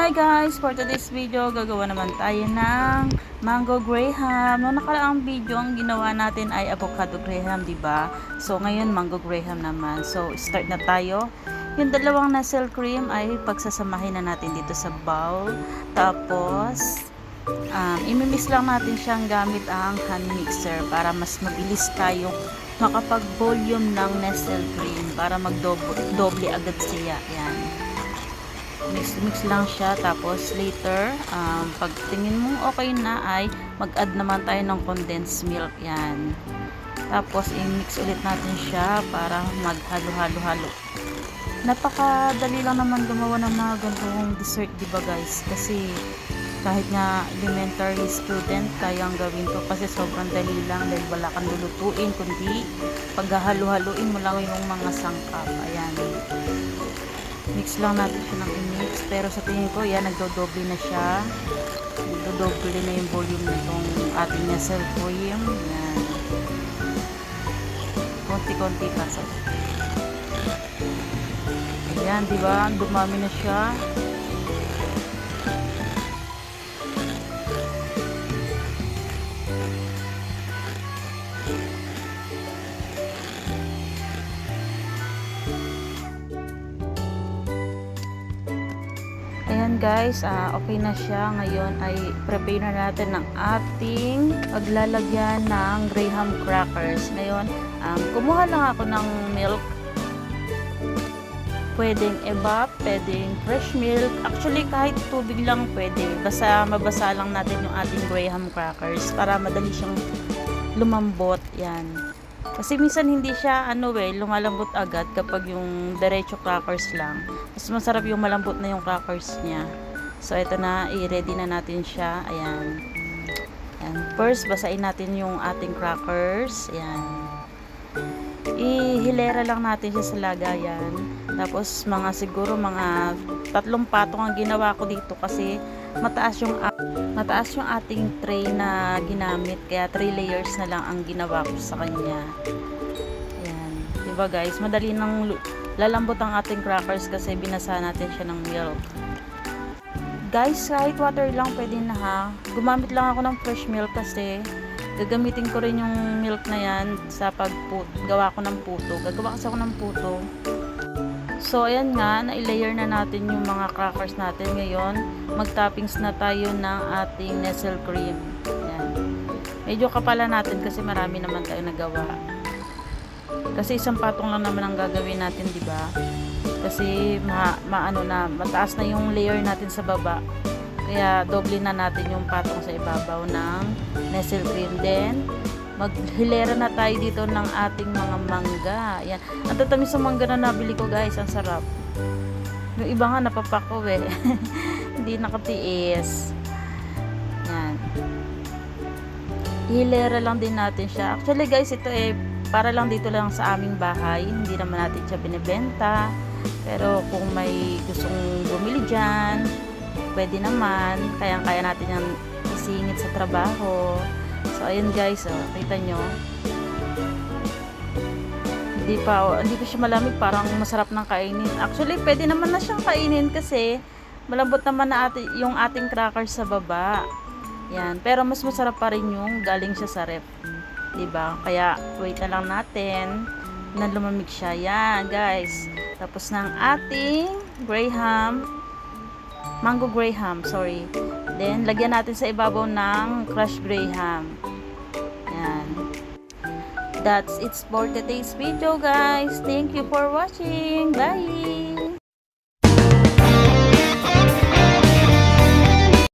Hi guys! For today's video, gagawa naman tayo ng mango graham. Noong nakaraang video, ang ginawa natin ay avocado graham, diba? So, ngayon mango graham naman. So, start na tayo. Yung dalawang nasal cream ay pagsasamahin na natin dito sa bowl. Tapos, imimix lang natin siyang gamit ang hand mixer para mas mabilis tayong makapag-volume ng nasal cream para magdoble agad siya. Yan. Mix lang siya, tapos later pag tingin mong okay na ay mag-add naman tayo ng condensed milk. Yan, tapos i-mix ulit natin siya para maghalo-halo-halo. Napakadali lang naman gumawa ng mga ganitong dessert, diba guys? Kasi kahit nga elementary student kayang gawin to kasi sobrang dali lang dahil wala kang lulutuin kundi paghahalo-haluin mo lang yung mga sangkap. Ayan, mix lang natin siya ng i-mix, pero sa tingin ko yan, nagdodoble na siya, nagdodoble na yung volume nitong ating nasal cream. Yan, konti-konti pa sa yan, diba? Dumami na siya. Ayan guys, okay na siya. Ngayon ay prepare na natin ng ating paglalagyan ng graham crackers. Ngayon, kumuha lang ako ng milk. Pwedeng evap, pwedeng fresh milk. Actually, kahit tubig lang pwede. Basta mabasa lang natin yung ating graham crackers para madali siyang lumambot. Yan. Kasi minsan hindi siya lumalambot agad kapag yung diretso crackers lang. Mas masarap yung malambot na yung crackers niya. So ito na, i-ready na natin siya. Ayan. Ayan. First, basain natin yung ating crackers. Ayan. Ihilera lang natin siya sa lagayan. Tapos siguro mga 3 patong ang ginawa ko dito kasi mataas yung ating tray na ginamit, kaya 3 layers na lang ang ginawa ko sa kanya. Ayan, diba guys, madali nang lalambot ang ating crackers kasi binasa natin siya ng milk. Guys, kahit water lang pwede na ha. Gumamit lang ako ng fresh milk kasi gagamitin ko rin yung milk na yan sa gawa ko ng puto. Gagawa kasi ako ng puto. So, ayan nga, na-layer na natin yung mga crackers natin. Ngayon, mag-toppings na tayo ng ating nasal cream. Ayan. Medyo kapala natin kasi marami naman tayo nagawa. Kasi isang patong lang naman ang gagawin natin, di ba? Kasi mataas na yung layer natin sa baba. Kaya doble na natin yung patong sa ibabaw ng nasal cream. Then, maghilera na tayo dito ng ating mga mangga. Ayan. Ang tatamis sa mangga na nabili ko guys. Ang sarap. Yung iba nga napapako eh. Hindi nakatiis. Ayan. Hilera lang din natin siya. Actually guys, ito para lang dito lang sa aming bahay. Hindi naman natin siya binibenta. Pero kung may gustong bumili dyan, pwede naman. Kaya natin yan isingit sa trabaho. So, ayan guys, kita nyo. Hindi pa siya malamig, parang masarap ng kainin. Actually, pwede naman na siyang kainin kasi malambot naman na yung ating crackers sa baba. Yan, pero mas masarap pa rin yung galing siya sa ref. Diba? Kaya, wait na lang natin na lumamig siya. Yan, guys. Tapos ng ating mango graham, sorry. Then, lagyan natin sa ibabaw ng crushed graham. Yan. That's it for today's video, guys. Thank you for watching. Bye!